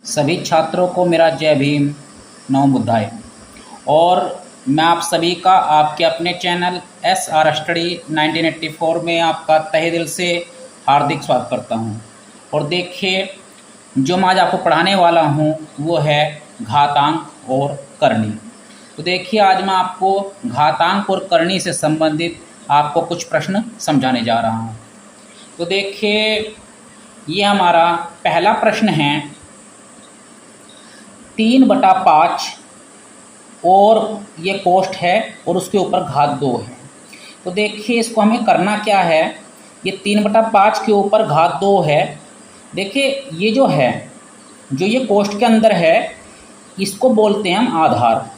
सभी छात्रों को मेरा जय भीम, नमो बुद्धाय। और मैं आप सभी का आपके अपने चैनल SR स्टडी 1984 में आपका तहे दिल से हार्दिक स्वागत करता हूं। और देखिए, जो मैं आज आपको पढ़ाने वाला हूं वो है घातांक और करनी। तो देखिए, आज मैं आपको घातांक और करनी से संबंधित आपको कुछ प्रश्न समझाने जा रहा हूं। तो देखिए, ये हमारा पहला प्रश्न है 3/5 और ये कोष्ठ है और उसके ऊपर घात 2 है। तो देखिए, इसको हमें करना क्या है। ये 3/5 के ऊपर घात 2 है। देखिए, ये जो है, जो ये कोष्ठ के अंदर है, इसको बोलते हैं हम आधार।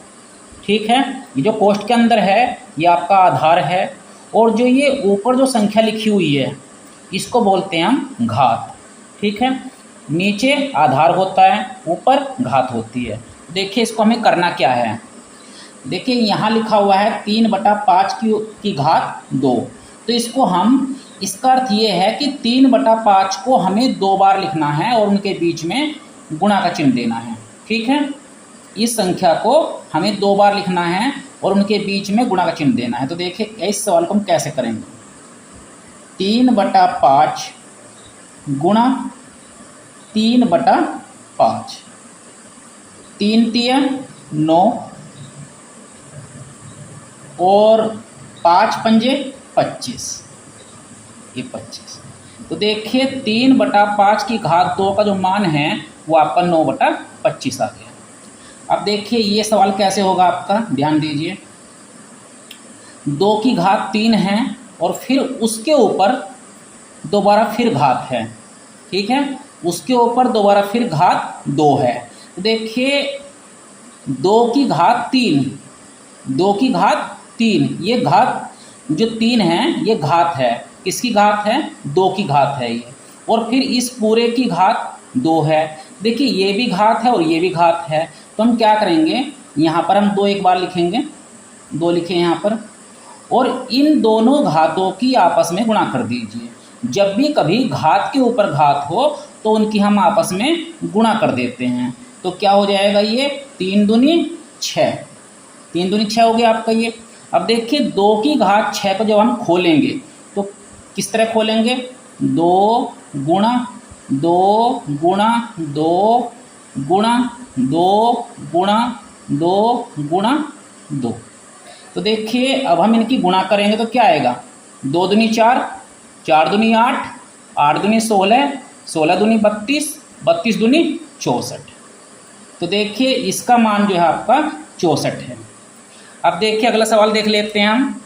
ठीक है, ये जो कोष्ठ के अंदर है ये आपका आधार है, और जो ये ऊपर जो संख्या लिखी हुई है इसको बोलते हैं हम घात। ठीक है, नीचे आधार होता है, ऊपर घात होती है। देखिए, इसको हमें करना क्या है। देखिए, यहाँ लिखा हुआ है 3/5 की घात 2। तो इसको हम, इसका अर्थ ये है कि 3/5 को हमें 2 बार लिखना है और उनके बीच में गुणा का चिन्ह देना है। ठीक है, इस संख्या को हमें 2 बार लिखना है और उनके बीच में गुणा का चिन्ह देना है। तो देखिए, इस सवाल को हम कैसे करेंगे। 3/5 गुणा 3/5, 3 तिया 9 और 5 पंजे 25, ये 25। तो देखिए, 3/5 की घात 2 का जो मान है वो आपका 9/25 आ गया। अब देखिए, ये सवाल कैसे होगा आपका, ध्यान दीजिए। 2 की घात 3 है और फिर उसके ऊपर दोबारा फिर घात है। ठीक है, उसके ऊपर दोबारा फिर घात 2 है। तो देखिए, 2 की घात 3, 2 की घात 3, ये घात जो 3 है ये घात है। किसकी घात है? 2 की घात है ये। और फिर इस पूरे की घात 2 है। देखिए, ये भी घात है और ये भी घात है। तो हम क्या करेंगे, यहाँ पर हम 2 एक बार लिखेंगे, 2 लिखे यहाँ पर, और इन दोनों घातों की आपस में गुणा कर दीजिए। जब भी कभी घात के ऊपर घात हो तो उनकी हम आपस में गुणा कर देते हैं। तो क्या हो जाएगा, ये 3 दूनी 6, 3 दूनी 6 हो गया आपका ये। अब देखिए, 2 की घात 6 को जब हम खोलेंगे तो किस तरह खोलेंगे, 2 गुणा 2 गुणा 2 गुणा 2 गुणा 2 गुणा 2। तो देखिए, अब हम इनकी गुणा करेंगे तो क्या आएगा, 2 दूनी 4, 4 दूनी 8, 8 दूनी 16, 16 दूनी 32, 32 दूनी 64। तो देखिए, इसका मान जो है आपका 64 है। अब देखिए, अगला सवाल देख लेते हैं हम।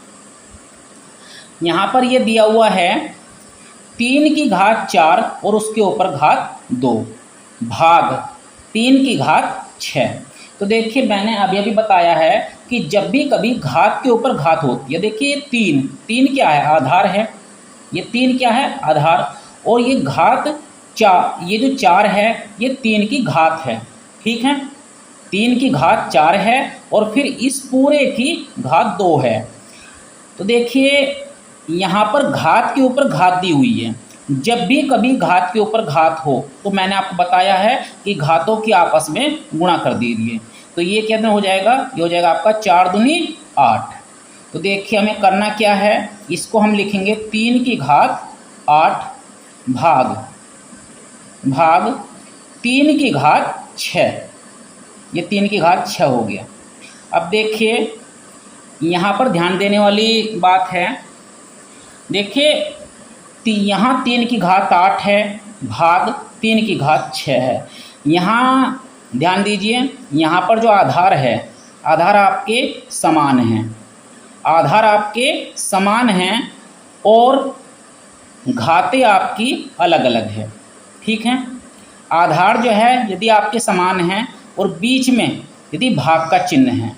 यहाँ पर ये दिया हुआ है 3 की घात 4 और उसके ऊपर घात 2 भाग 3 की घात 6। तो देखिए, मैंने अभी अभी बताया है कि जब भी कभी घात के ऊपर घात होती है, देखिए 3 क्या है, आधार है। ये 3 क्या है, आधार। और ये घात 4, ये जो 4 है ये 3 की घात है। ठीक है, 3 की घात 4 है और फिर इस पूरे की घात 2 है। तो देखिए, यहाँ पर घात के ऊपर घात दी हुई है। जब भी कभी घात के ऊपर घात हो तो मैंने आपको बताया है कि घातों की आपस में गुणा कर दीजिए। तो ये क्या हो जाएगा, ये हो जाएगा आपका 4 दूनी 8। तो देखिए, हमें करना क्या है, इसको हम लिखेंगे 3 की घात 8 भाग 3 की घात 6। ये 3 की घात 6 हो गया। अब देखिए, यहाँ पर ध्यान देने वाली बात है। देखिए, यहाँ 3 की घात 8 है भाग 3 की घात 6 है। यहाँ ध्यान दीजिए, यहाँ पर जो आधार है, आधार आपके समान हैं, आधार आपके समान हैं और घातें आपकी अलग अलग है। ठीक है, आधार जो है यदि आपके समान हैं और बीच में यदि भाग का चिन्ह है,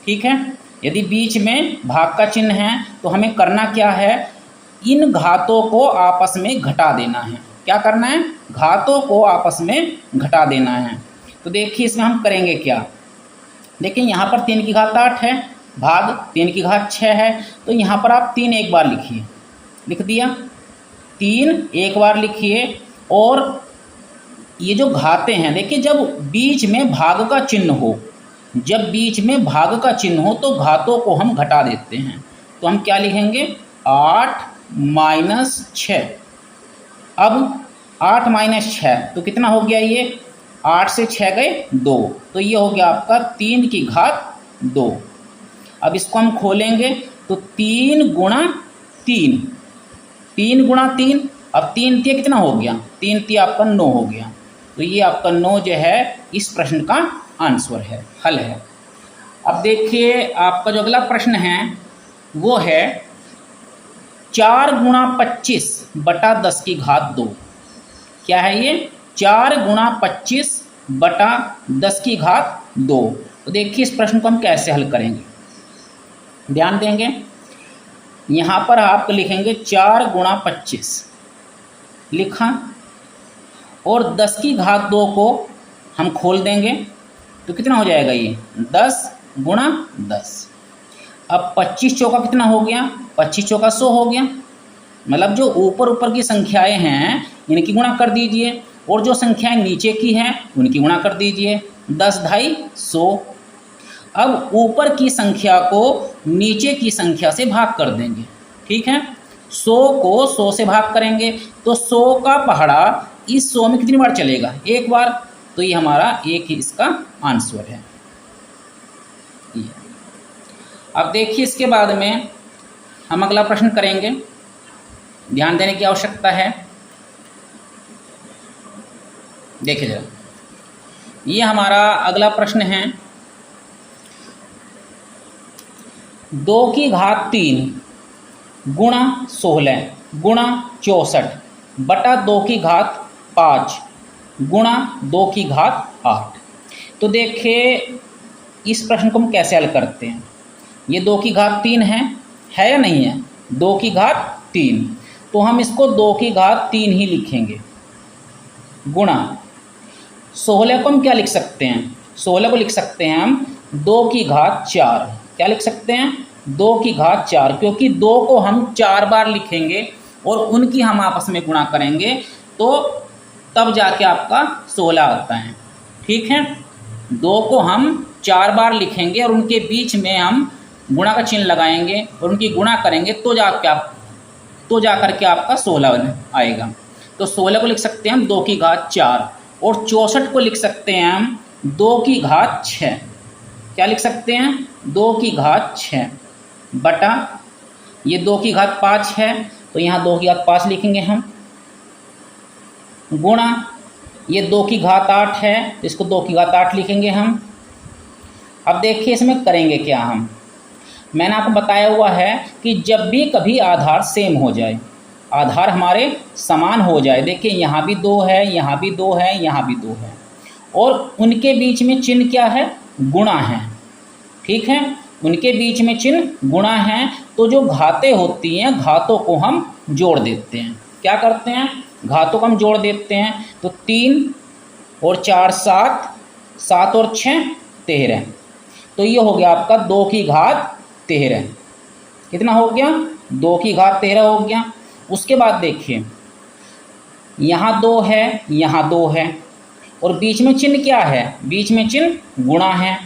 ठीक है, यदि बीच में भाग का चिन्ह है तो हमें करना क्या है, इन घातों को आपस में घटा देना है। क्या करना है, घातों को आपस में घटा देना है। तो देखिए, इसमें हम करेंगे क्या। देखिए, यहाँ पर 3 की घात 8 है भाग 3 की घात 6 है। तो यहाँ पर आप 3 एक बार लिखिए, लिख दिया, 3 एक बार लिखिए और ये जो घाते हैं, देखिए जब बीच में भाग का चिन्ह हो, जब बीच में भाग का चिन्ह हो तो घातों को हम घटा देते हैं। तो हम क्या लिखेंगे, 8 माइनस 6। अब 8 माइनस 6 तो कितना हो गया, ये 8 से 6 गए 2, तो ये हो गया आपका 3 की घात 2। अब इसको हम खोलेंगे तो 3 गुणा 3, 3 गुणा 3, अब 3 तिया कितना हो गया, 3 तिया आपका 9 हो गया। तो ये आपका 9 जो है इस प्रश्न का आंसर है, हल है। अब देखिए आपका जो अगला प्रश्न है वो है 4 गुणा 25 बटा 10 की घात 2। क्या है ये, 4 गुणा 25 बटा 10 की घात 2। तो देखिए इस प्रश्न को हम कैसे हल करेंगे, ध्यान देंगे। यहाँ पर आप लिखेंगे 4 गुणा 25 लिखा, और 10 की घात 2 को हम खोल देंगे तो कितना हो जाएगा, ये 10 गुणा 10। अब 25 चौका कितना हो गया, 25 चौका 100 हो गया। मतलब जो ऊपर ऊपर की संख्याएं हैं इनकी गुणा कर दीजिए, और जो संख्याएं नीचे की हैं उनकी गुणा कर दीजिए। 10 ढाई 100। अब ऊपर की संख्या को नीचे की संख्या से भाग कर देंगे, ठीक है। 100 को 100 से भाग करेंगे तो 100 का पहाड़ा इस 100 में कितनी बार चलेगा, एक बार। तो ये हमारा एक ही इसका आंसर है। अब देखिए इसके बाद में हम अगला प्रश्न करेंगे, ध्यान देने की आवश्यकता है। देखिए जरा, ये हमारा अगला प्रश्न है 2 की घात 3 गुणा 16 गुणा 64 बटा 2 की घात 5 गुणा 2 की घात 8। तो देखिए इस प्रश्न को हम कैसे हल करते हैं। ये 2 की घात 3 है या नहीं है, 2 की घात 3, तो हम इसको 2 की घात 3 ही लिखेंगे, गुणा 16 को हम क्या लिख सकते हैं, 16 को लिख सकते हैं हम 2 की घात 4। क्या लिख सकते हैं, 2 की घात 4, क्योंकि 2 को हम 4 बार लिखेंगे और उनकी हम आपस में गुणा करेंगे तो तब जाके आपका 16 आता है, ठीक है। 2 को हम 4 बार लिखेंगे और उनके बीच में हम गुणा का चिन्ह लगाएंगे और उनकी गुणा करेंगे तो जाकर के आपका 16 आएगा। तो 16 को लिख सकते हैं हम 2 की घात 4, और 64 को लिख सकते हैं हम 2 की घात 6। क्या लिख सकते हैं, 2 की घात 6 बटा ये 2 की घात 5 है तो यहाँ 2 की घात 5 लिखेंगे हम, गुणा ये 2 की घात 8 है तो इसको 2 की घात 8 लिखेंगे हम। अब देखिए इसमें करेंगे क्या हम, मैंने आपको बताया हुआ है कि जब भी कभी आधार सेम हो जाए, आधार हमारे समान हो जाए, देखिए यहाँ भी 2 है, यहाँ भी 2 है, यहाँ भी 2 है, और उनके बीच में चिन्ह क्या है, गुणा है, ठीक है। उनके बीच में चिन्ह गुणा है तो जो घातें होती हैं घातों को हम जोड़ देते हैं। क्या करते हैं, घातों को हम जोड़ देते हैं। तो 3 और 4 7, 7 और 6 13, तो ये हो गया आपका 2 की घात 13। कितना हो गया, 2 की घात 13 हो गया। उसके बाद देखिए यहाँ 2 है, यहाँ 2 है, और बीच में चिन्ह क्या है, बीच में चिन्ह गुणा है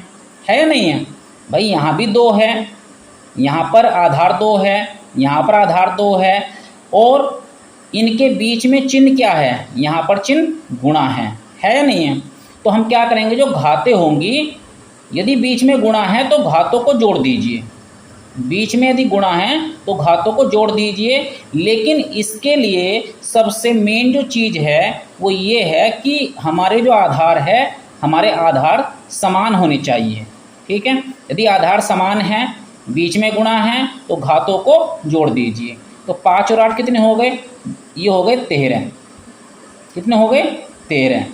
या नहीं है भाई। यहाँ भी 2 है, यहाँ पर आधार 2 है, यहाँ पर आधार 2 है, और इनके बीच में चिन्ह क्या है, यहाँ पर चिन्ह गुणा है या नहीं है। तो हम क्या करेंगे, जो घातें होंगी यदि बीच में गुणा है तो घातों को जोड़ दीजिए, बीच में यदि गुणा है तो घातों को जोड़ दीजिए। लेकिन इसके लिए सबसे मेन जो चीज़ है वो ये है कि हमारे जो आधार है, हमारे आधार समान होने चाहिए, ठीक है। यदि आधार समान है, बीच में गुणा है तो घातों को जोड़ दीजिए। तो 5 और 8 कितने हो गए, ये हो गए 13। कितने हो गए, 13।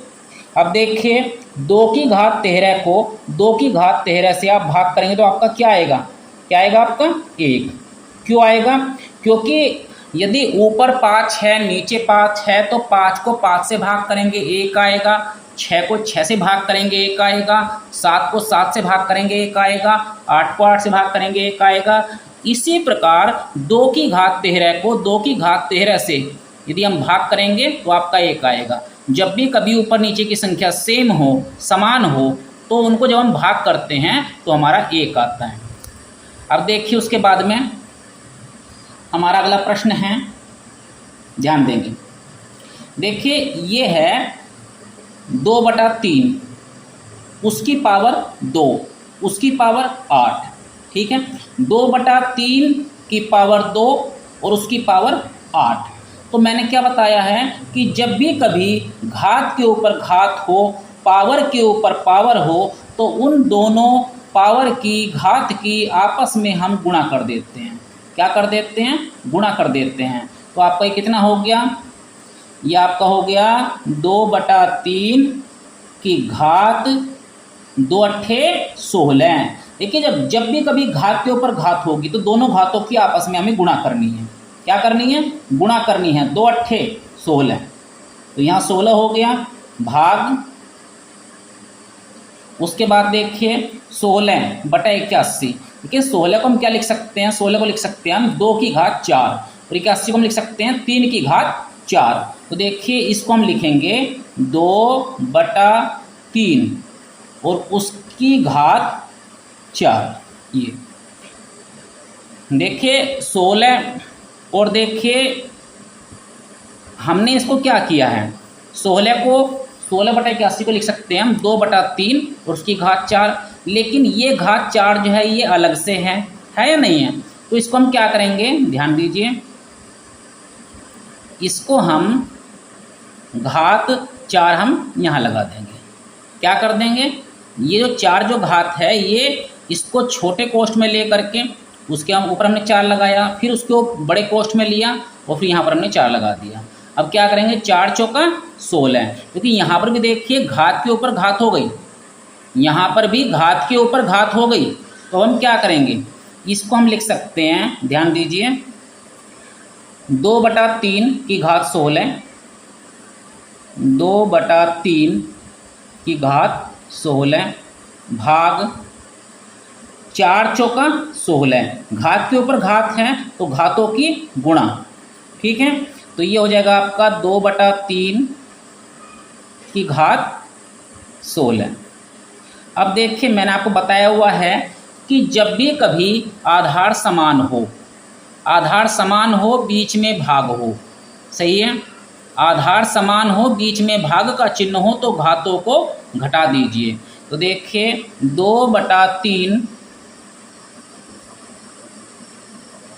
अब देखिए 2 की घात 13 को 2 की घात 13 से आप भाग करेंगे तो आपका क्या आएगा, क्या आएगा आपका 1। क्यों आएगा, क्योंकि यदि ऊपर 5 है नीचे 5 है तो 5 को 5 से भाग करेंगे 1 आएगा, 6 को 6 से भाग करेंगे 1 आएगा, 7 को 7 से भाग करेंगे 1 आएगा, 8 को 8 से भाग करेंगे 1 आएगा। इसी प्रकार 2 की घात 13 को 2 की घात 13 से यदि हम भाग करेंगे तो आपका 1 आएगा। जब भी कभी ऊपर नीचे की संख्या सेम हो, समान हो, तो उनको जब हम भाग करते हैं तो हमारा 1 आता है। अब देखिए उसके बाद में हमारा अगला प्रश्न है, ध्यान देंगे। देखिए ये है 2/3, उसकी पावर 2, उसकी पावर 8, ठीक है। 2/3 की पावर 2 और उसकी पावर 8। तो मैंने क्या बताया है कि जब भी कभी घात के ऊपर घात हो, पावर के ऊपर पावर हो, तो उन दोनों पावर की, घात की आपस में हम गुणा कर देते हैं। क्या कर देते हैं? गुणा कर देते हैं। तो आपका ये कितना हो गया? ये आपका हो गया 2/3 की घात 2 अट्ठे 16। देखिए जब भी कभी घात के ऊपर घात होगी तो दोनों घातों की आपस में हमें गुणा करनी है। क्या करनी है? गुणा करनी है। 2 अट्ठे 16, तो यहाँ 16 हो गया, भाग, उसके बाद देखिए 16/81। देखिए 16 को हम क्या लिख सकते हैं? 16 को लिख सकते हैं हम 2 की घात 4, और 81 को हम लिख सकते हैं 3 की घात 4। तो देखिए इसको हम लिखेंगे 2/3 और उसकी घात 4। ये देखिए 16, और देखिए हमने इसको क्या किया है, 16/81 को लिख सकते हैं हम 2/3 और उसकी घात 4। लेकिन ये घात 4 जो है ये अलग से है या नहीं है? तो इसको हम क्या करेंगे, ध्यान दीजिए, इसको हम घात 4 हम यहाँ लगा देंगे। क्या कर देंगे? ये जो 4 जो घात है ये इसको छोटे कोष्ठ में ले करके उसके हम ऊपर हमने 4 लगाया, फिर उसको बड़े कोष्ठ में लिया और फिर यहाँ पर हमने 4 लगा दिया। अब क्या करेंगे, 4 चौका 16, क्योंकि यहाँ पर भी देखिए घात के ऊपर घात हो गई, यहाँ पर भी घात के ऊपर घात हो गई। तो हम क्या करेंगे, इसको हम लिख सकते हैं, ध्यान दीजिए, 2/3 की घात 16, 2/3 की घात 16 भाग 4 चौका 16। घात के ऊपर घात है तो घातों की गुणा, ठीक है। तो ये हो जाएगा आपका 2/3 की घात 16। अब देखिए मैंने आपको बताया हुआ है कि जब भी कभी आधार समान हो, आधार समान हो, बीच में भाग हो, सही है, आधार समान हो, बीच में भाग का चिन्ह हो, तो घातों को घटा दीजिए। तो देखिए 2/3,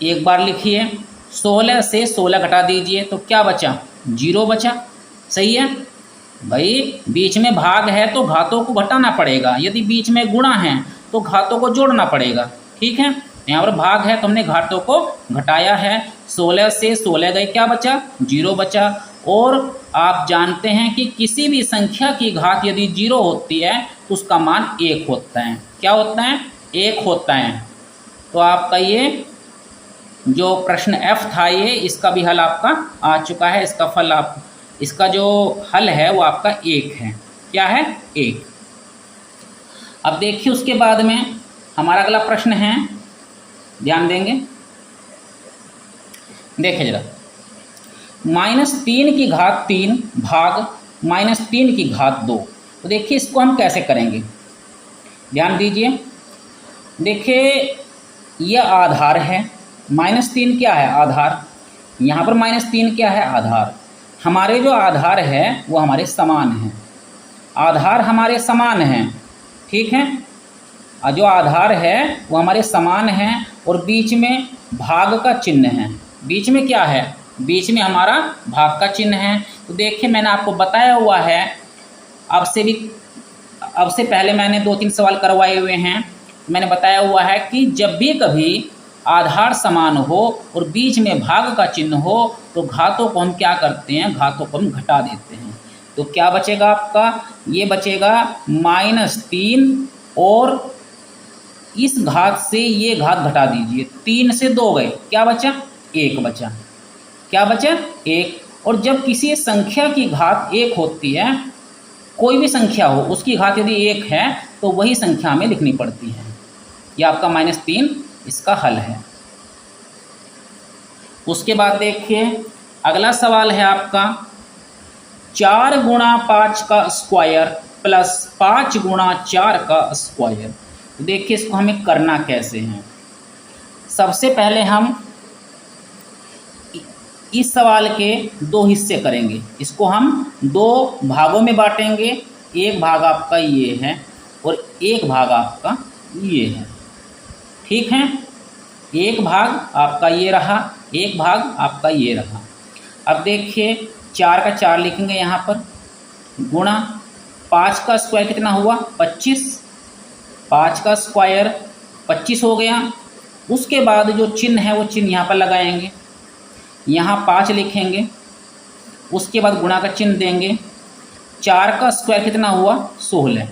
एक बार लिखिए, 16 से 16 घटा दीजिए तो क्या बचा, 0 बचा, सही है भाई। बीच में भाग है तो घातों को घटाना पड़ेगा, यदि बीच में गुणा है तो घातों को जोड़ना पड़ेगा, ठीक है। यहाँ पर भाग है तो हमने घातों को घटाया है, 16 से 16 गए, क्या बचा, 0 बचा। और आप जानते हैं कि किसी भी संख्या की घात यदि 0 होती है तो उसका मान 1 होता है। क्या होता है, 1 होता है। तो आपका ये जो प्रश्न F था ये, इसका भी हल आपका आ चुका है, इसका फल आप, इसका जो हल है वो आपका 1 है। क्या है, 1। अब देखिए उसके बाद में हमारा अगला प्रश्न है, ध्यान देंगे, देखिए जरा, -3 की घात 3 भाग -3 की घात 2। तो देखिए इसको हम कैसे करेंगे, ध्यान दीजिए। देखिए यह आधार है, -3 क्या है, आधार, यहाँ पर -3 क्या है, आधार। हमारे जो आधार है वो हमारे समान हैं, आधार हमारे समान हैं, ठीक है। जो आधार है वो हमारे समान हैं और बीच में भाग का चिन्ह है। बीच में क्या है, बीच में हमारा भाग का चिन्ह है। तो देखिए मैंने आपको बताया हुआ है, अब से पहले मैंने 2-3 सवाल करवाए हुए हैं। मैंने बताया हुआ है कि जब भी कभी आधार समान हो और बीच में भाग का चिन्ह हो तो घातों को हम क्या करते हैं, घातों को हम घटा देते हैं। तो क्या बचेगा आपका, ये बचेगा -3 और इस घात से ये घात घटा दीजिए, 3 से 2 गए, क्या बचा, 1 बचा। क्या बचा, 1। और जब किसी संख्या की घात 1 होती है, कोई भी संख्या हो उसकी घात यदि 1 है तो वही संख्या हमें लिखनी पड़ती है। यह आपका -3 इसका हल है। उसके बाद देखिए अगला सवाल है आपका 4 गुणा 5 का स्क्वायर प्लस 5 गुणा 4 का स्क्वायर। तो देखिए इसको हमें करना कैसे है। सबसे पहले हम इस सवाल के 2 हिस्से करेंगे। इसको हम 2 भागों में बांटेंगे। एक भाग आपका ये है और एक भाग आपका ये है। ठीक है, एक भाग आपका ये रहा, एक भाग आपका ये रहा। अब देखिए 4 का 4 लिखेंगे यहाँ पर, गुणा 5 का स्क्वायर कितना हुआ 25, 5 का स्क्वायर 25 हो गया। उसके बाद जो चिन्ह है वो चिन्ह यहाँ पर लगाएंगे, यहाँ 5 लिखेंगे, उसके बाद गुणा का चिन्ह देंगे। 4 का स्क्वायर कितना हुआ 16,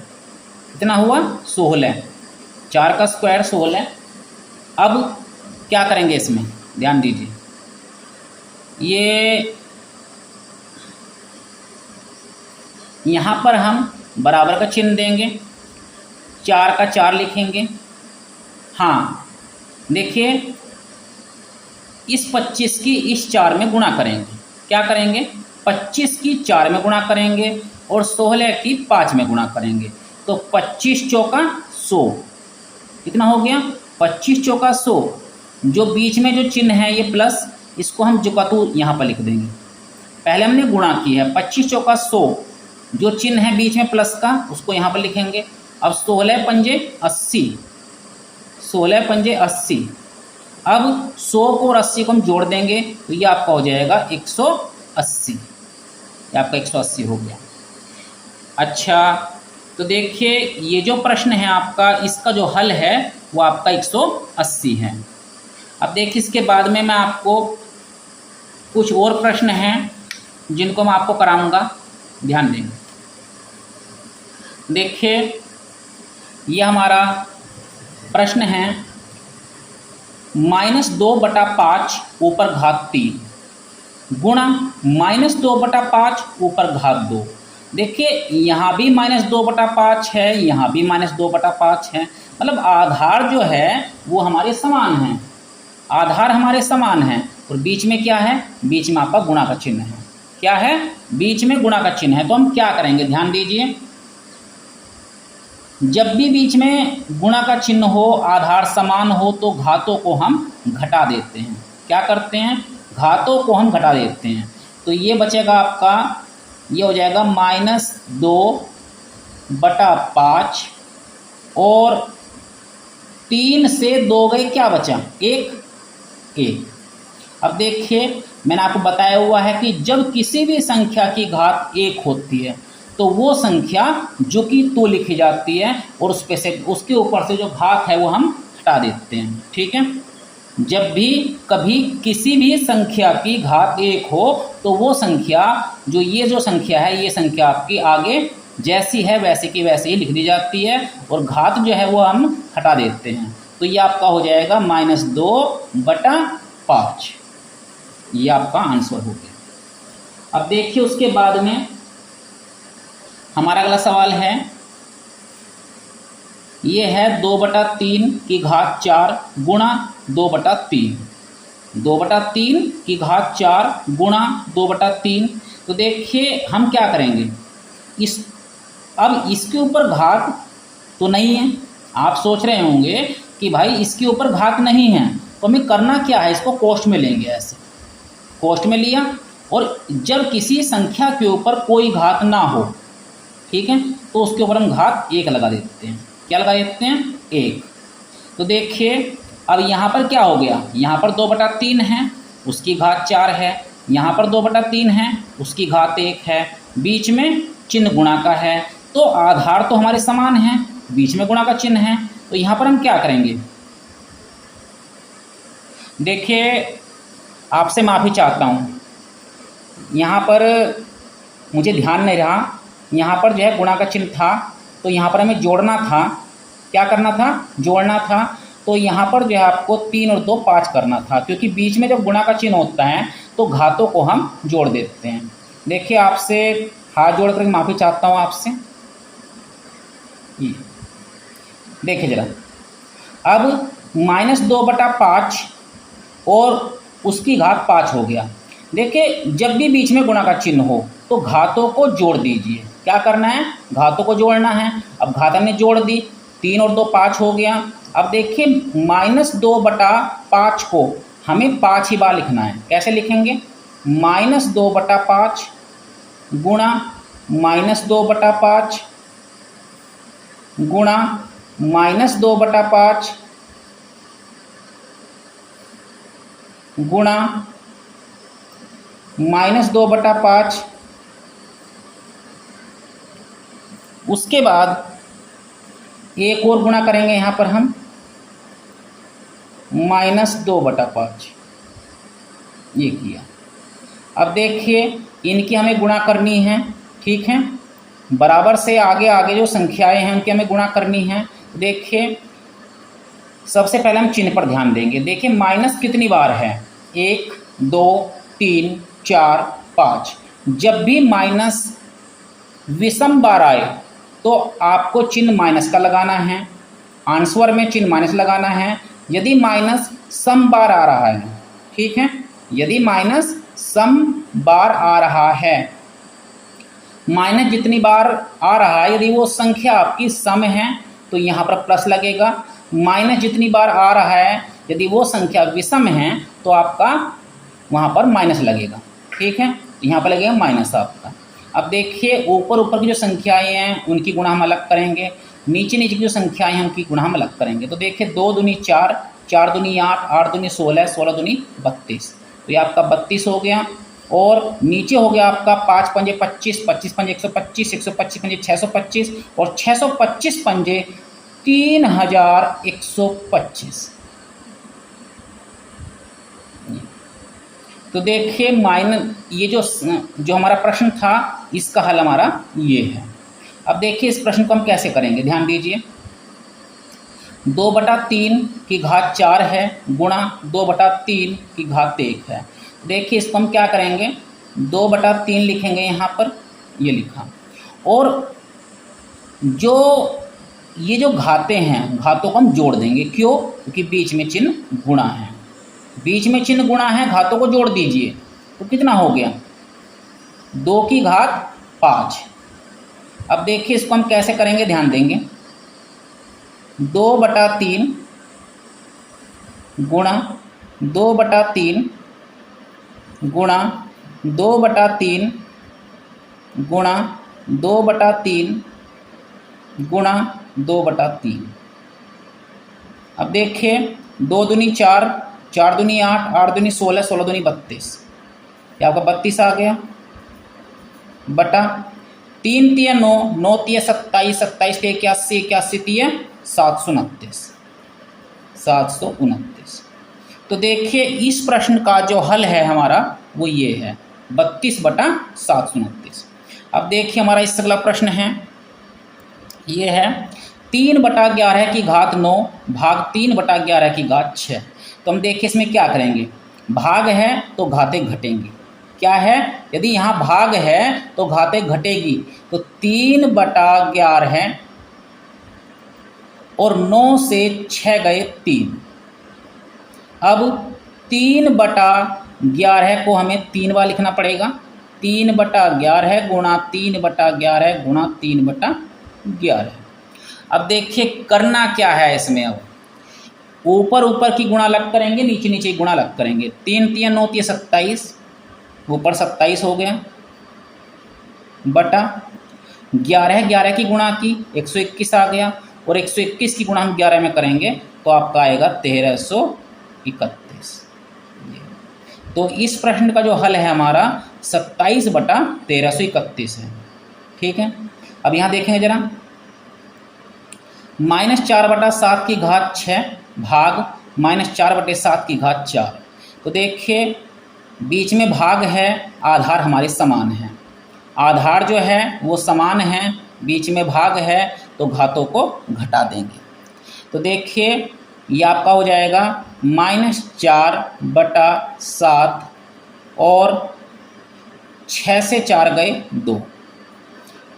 कितना हुआ 16, 4 का स्क्वायर 16। अब क्या करेंगे इसमें, ध्यान दीजिए, ये यहाँ पर हम बराबर का चिन्ह देंगे, 4 का 4 लिखेंगे। हाँ देखिए इस 25 की इस 4 में गुणा करेंगे, क्या करेंगे 25 की 4 में गुणा करेंगे और 16 की 5 में गुणा करेंगे। तो 25 चौका 100, कितना हो गया 25 चौका 100। जो बीच में जो चिन्ह है ये प्लस, इसको हम जुकातू यहाँ पर लिख देंगे। पहले हमने गुणा की है, 25 चौका 100, जो चिन्ह है बीच में प्लस का उसको यहाँ पर लिखेंगे। अब 16 पंजे 80, 16 पंजे 80। अब 100 को और 80 को हम जोड़ देंगे तो ये आपका हो जाएगा 180, ये आपका 180 हो गया। अच्छा तो देखिए ये जो प्रश्न है आपका, इसका जो हल है वो आपका 180 है। अब देखिए इसके बाद में मैं आपको कुछ और प्रश्न हैं जिनको मैं आपको कराऊंगा, ध्यान देंगे। देखिए ये हमारा प्रश्न है -2/5 ऊपर घात 3 गुणा -2/5 ऊपर घात 2। देखिए यहाँ भी -2/5 है, यहाँ भी -2/5 है, मतलब आधार जो है वो हमारे समान हैं, आधार हमारे समान हैं। और बीच में क्या है, बीच में आपका गुणा का चिन्ह है। क्या है, बीच में गुणा का चिन्ह है। तो हम क्या करेंगे, ध्यान दीजिए, जब भी बीच में गुणा का चिन्ह हो, आधार समान हो, तो घातों को हम घटा देते हैं। क्या करते हैं, घातों को हम घटा देते हैं। तो ये बचेगा आपका, ये हो जाएगा -2/5 और 3 से 2 गए, क्या बचा 1। अब देखिए मैंने आपको बताया हुआ है कि जब किसी भी संख्या की घात 1 होती है तो वो संख्या जो कि तो लिखी जाती है और उस पे से उसके ऊपर से जो घात है वो हम हटा देते हैं। ठीक है, जब भी कभी किसी भी संख्या की घात 1 हो तो वो संख्या, जो ये जो संख्या है, ये संख्या आपकी आगे जैसी है वैसे की वैसे ही लिख दी जाती है और घात जो है वो हम हटा देते हैं। तो ये आपका हो जाएगा -2/5, ये आपका आंसर हो गया। अब देखिए उसके बाद में हमारा अगला सवाल है, ये है 2/3 की घात 4 गुणा 2/3, 2/3 की घात 4 गुणा 2/3। तो देखिए हम क्या करेंगे, अब इसके ऊपर घात तो नहीं है। आप सोच रहे होंगे कि भाई इसके ऊपर घात नहीं है, तो हमें करना क्या है, इसको कोष्ठ में लेंगे। ऐसे कोष्ठ में लिया, और जब किसी संख्या के ऊपर कोई घात ना हो, ठीक है, तो उसके ऊपर हम घात 1 लगा देते हैं। क्या लगा देते हैं, 1। तो देखिए अब यहाँ पर क्या हो गया, यहाँ पर 2/3 है, उसकी घात 4 है, यहाँ पर 2/3 है, उसकी घात 1 है, बीच में चिन्ह गुणा का है। तो आधार तो हमारे समान हैं, बीच में गुणा का चिन्ह है। तो यहाँ पर हम क्या करेंगे, देखिए आपसे माफ़ी चाहता हूँ, यहाँ पर मुझे ध्यान नहीं रहा, यहाँ पर जो है गुणा का चिन्ह था, तो यहाँ पर हमें जोड़ना था। क्या करना था, जोड़ना था। तो यहाँ पर जो है आपको 3 और 2 5 करना था, क्योंकि बीच में जब गुणा का चिन्ह होता है तो घातों को हम जोड़ देते हैं। देखिए आपसे हाथ जोड़ कर माफ़ी चाहता हूँ आपसे। देखिए जरा, अब -2/5 और उसकी घात 5 हो गया। देखिए जब भी बीच में गुणा का चिन्ह हो तो घातों को जोड़ दीजिए। क्या करना है? घातों को जोड़ना है। अब घात हमने जोड़ दी, 3 और 2 5 हो गया। अब देखिए -2/5 को हमें 5 ही बार लिखना है। कैसे लिखेंगे? -2/5 गुणा -2/5 गुणा -2/5 गुणा -2/5। उसके बाद एक और गुणा करेंगे यहाँ पर हम, -2/5। ये किया। अब देखिए इनकी हमें गुणा करनी है, ठीक है। बराबर से आगे आगे जो संख्याएं हैं उनकी हमें गुणा करनी है। देखिए सबसे पहले हम चिन्ह पर ध्यान देंगे। देखिए माइनस कितनी बार है? 1 2 3 4 5। जब भी माइनस विषम बार आए तो आपको चिन्ह माइनस का लगाना है, आंसर में चिन्ह माइनस लगाना है। यदि माइनस सम बार आ रहा है, ठीक है, यदि माइनस सम बार आ रहा है, माइनस जितनी बार आ रहा है यदि वो संख्या आपकी सम है तो यहाँ पर प्लस लगेगा। माइनस जितनी बार आ रहा है यदि वो संख्या विषम है तो आपका वहाँ पर माइनस लगेगा, ठीक है, यहाँ पर लगेगा माइनस आपका। अब देखिए ऊपर ऊपर की जो संख्याएं हैं उनकी गुणा हम अलग करेंगे, नीचे नीचे की जो संख्याएं हैं उनकी गुणा हम अलग करेंगे। तो देखिए 2 दूनी 4, 4 दूनी 8, 8 दूनी 16, 16 दूनी 32। तो ये आपका 32 हो गया। और नीचे हो गया आपका 5 पंजे 25, 25 पंजे 125, 125 पंजे 625 और 625 पंजे 3125। तो देखिए ये जो हमारा प्रश्न था इसका हल हमारा ये है। अब देखिए इस प्रश्न को हम कैसे करेंगे, ध्यान दीजिए। 2/3 की घात 4 है गुणा 2/3 की घात 1 है। देखिए इसको हम क्या करेंगे, 2/3 लिखेंगे यहाँ पर, ये लिखा। और ये जो घातें हैं घातों को हम जोड़ देंगे। क्यों? क्योंकि बीच में चिन्ह गुणा है, बीच में चिन्ह गुणा है, घातों को जोड़ दीजिए। तो कितना हो गया? 2 की घात 5। अब देखिए इसको हम कैसे करेंगे, ध्यान देंगे। 2/3 गुणा 2/3 गुणा 2/3 गुणा 2/3 गुणा 2/3। अब देखिए 2 दूनी 4, 4 दूनी 8, 8 दूनी 16, 16 दूनी 32। ये आपका 32 आ गया। बटा 3 तिया 9, 9 तिया 27, 27 के 81, 81 तिया 729, 729। तो देखिए इस प्रश्न का जो हल है हमारा वो ये है 32/729। अब देखिए हमारा इस अगला प्रश्न है, ये है 3/11 की घात 9 भाग 3/11 की घात 6। तो हम देखिए इसमें क्या करेंगे, भाग है तो घातें घटेंगी। क्या है? यदि यहाँ भाग है तो घातें घटेगी। तो 3/11 है और 9 से 6 गए 3। अब 3/11 को हमें 3 बार लिखना पड़ेगा। 3/11 गुणा 3/11 गुणा 3/11। अब देखिए करना क्या है इसमें, अब ऊपर ऊपर की गुणा अलग करेंगे, नीचे नीचे की गुणा अलग करेंगे। 3 तिया 9 तिया 27, ऊपर 27 हो गया, बटा 11, 11 की गुणा की 121 आ गया। और 121 की गुणा हम 11 में करेंगे तो आपका आएगा 1331। तो इस प्रश्न का जो हल है हमारा 27/1331 है, ठीक है। अब यहाँ देखेंगे जरा, -4/7 की घात 6 भाग -4/7 की घात 4। तो देखिए बीच में भाग है, आधार हमारे समान हैं, आधार जो है वो समान है, बीच में भाग है तो घातों को घटा देंगे। तो देखिए ये आपका हो जाएगा -4/7 और 6 से 4 गए 2।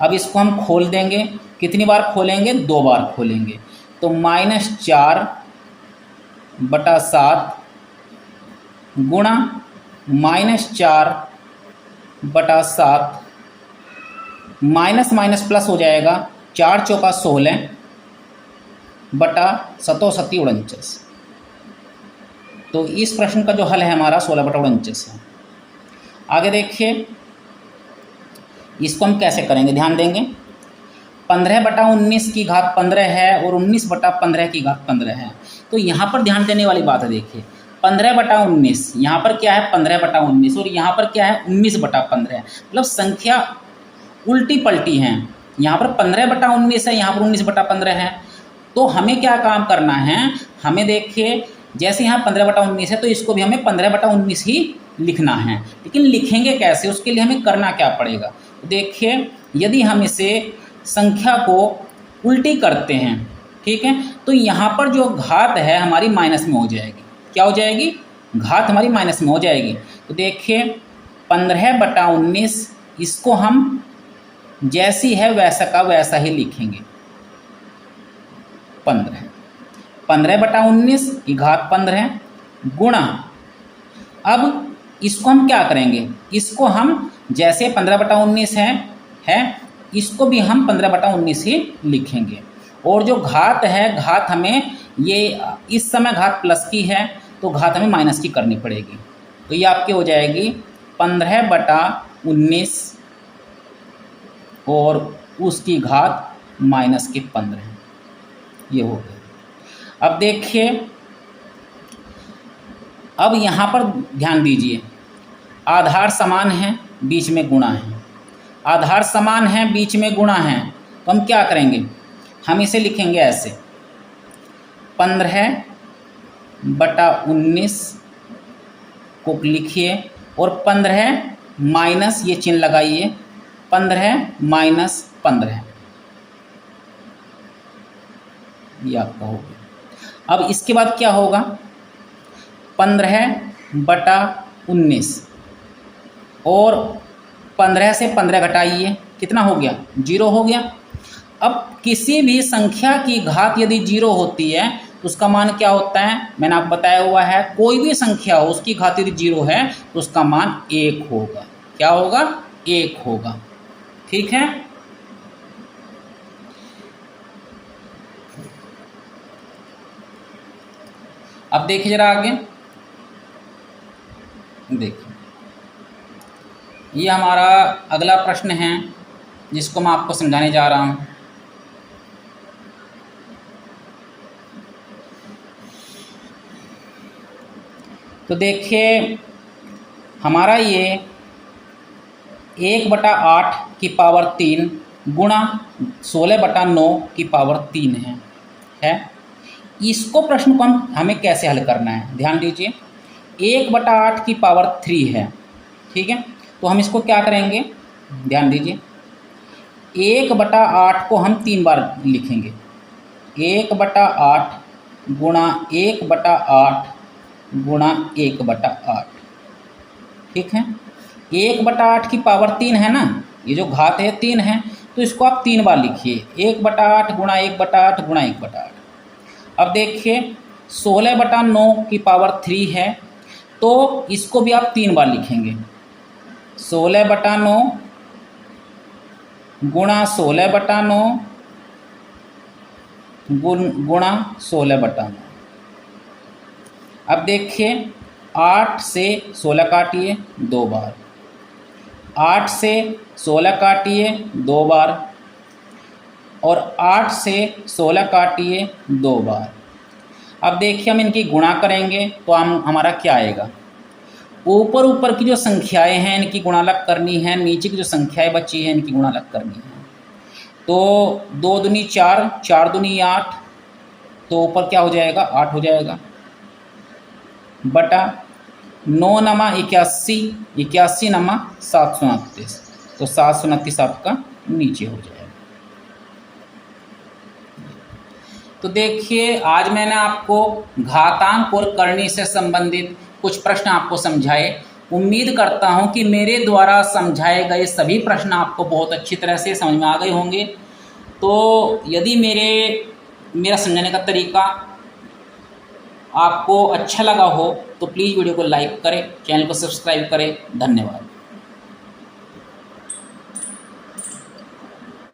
अब इसको हम खोल देंगे, कितनी बार खोलेंगे? 2 बार खोलेंगे। तो -4/7 गुणा -4/7 माइनस माइनस प्लस हो जाएगा, 4 चौका 16 बटा 7 सत्ती 49। तो इस प्रश्न का जो हल है हमारा 16 बटा 49 है। आगे देखिए इसको हम कैसे करेंगे, ध्यान देंगे। 15 बटा 19 की घात 15 है और 19 बटा 15 की घात 15 है। तो यहाँ पर ध्यान देने वाली बात है, देखिए 15 बटा 19, यहाँ पर क्या है 15 बटा 19 और यहाँ पर क्या है 19 बटा 15, मतलब संख्या उल्टी पलटी हैं। यहाँ पर 15 बटा 19 है, यहाँ पर 19 बटा 15 है। तो हमें क्या काम करना है, हमें देखिए जैसे यहाँ 15 बटा 19 है तो इसको भी हमें 15 बटा 19 ही लिखना है। लेकिन लिखेंगे कैसे, उसके लिए हमें करना क्या पड़ेगा। देखिए यदि हम इसे संख्या को उल्टी करते हैं, ठीक है, तो यहाँ पर जो घात है हमारी माइनस में हो जाएगी। क्या हो जाएगी, घात हमारी माइनस में हो जाएगी। तो देखिए 15 बटा 19 इसको हम जैसी है वैसा का वैसा ही लिखेंगे। 15 बटा 19 की घात 15 गुणा, अब इसको हम क्या करेंगे, इसको हम जैसे 15 बटा 19 है इसको भी हम 15 बटा 19 ही लिखेंगे। और जो घात है, घात हमें ये इस समय घात प्लस की है तो घात हमें माइनस की करनी पड़ेगी। तो ये आपकी हो जाएगी 15 बटा 19 और उसकी घात माइनस के 15, ये हो गया। अब देखिए अब यहाँ पर ध्यान दीजिए, आधार समान है बीच में गुणा है, आधार समान है बीच में गुणा है, तो हम क्या करेंगे, हम इसे लिखेंगे ऐसे 15 बटा 19 को लिखिए और 15 माइनस ये चिन्ह लगाइए, 15 माइनस 15, ये आपका हो गया। अब इसके बाद क्या होगा, 15 बटा 19 और 15 से 15 घटाइए, कितना हो गया, 0 हो गया। अब किसी भी संख्या की घात यदि 0 होती है तो उसका मान क्या होता है, मैंने आपको बताया हुआ है, कोई भी संख्या हो उसकी घात यदि 0 है तो उसका मान 1 होगा। क्या होगा, 1 होगा, ठीक है। अब देखिए जरा आगे, देखिए ये हमारा अगला प्रश्न है जिसको मैं आपको समझाने जा रहा हूँ। तो देखिए हमारा ये 1 बटा 8 की पावर 3 गुणा 16 बटा 9 की पावर 3 है। इसको प्रश्न को हमें कैसे हल करना है, ध्यान दीजिए। 1 बटा 8 की पावर 3 है, ठीक है, तो हम इसको क्या करेंगे, ध्यान दीजिए। 1 बटा 8 को हम 3 बार लिखेंगे, 1 बटा 8 गुणा 1 बटा 8 गुणा 1 बटा 8, ठीक है। 1 बटा 8 की पावर 3 है ना, ये जो घात है 3 है, तो इसको आप 3 बार लिखिए, 1 बटा 8 गुणा 1 बटा 8 गुणा 1 बटा 8। अब देखिए 16 बटा 9 की पावर 3 है, तो इसको भी आप 3 बार लिखेंगे, 16 बटा 9 गुणा 16 बटा 9 गुणा 16 बटा 9। अब देखिए 8 से 16 काटिए 2 बार, 8 से 16 काटिए 2 बार और 8 से 16 काटिए 2 बार। अब देखिए हम इनकी गुणा करेंगे तो हमारा क्या आएगा, ऊपर ऊपर की जो संख्याएं हैं इनकी गुणा अलग करनी है, नीचे की जो संख्याएं बची हैं इनकी गुणा अलग करनी है। तो 2 दूनी 4, 4 दूनी 8, तो ऊपर क्या हो जाएगा, 8 हो जाएगा, बटा 9 नमा 81, 81 नमा 729, तो 729 आपका नीचे हो जाएगा। तो देखिए आज मैंने आपको घातांक और करनी से संबंधित कुछ प्रश्न आपको समझाए। उम्मीद करता हूं कि मेरे द्वारा समझाए गए सभी प्रश्न आपको बहुत अच्छी तरह से समझ में आ गए होंगे। तो यदि मेरा समझाने का तरीका आपको अच्छा लगा हो तो प्लीज़ वीडियो को लाइक करें, चैनल को सब्सक्राइब करें। धन्यवाद।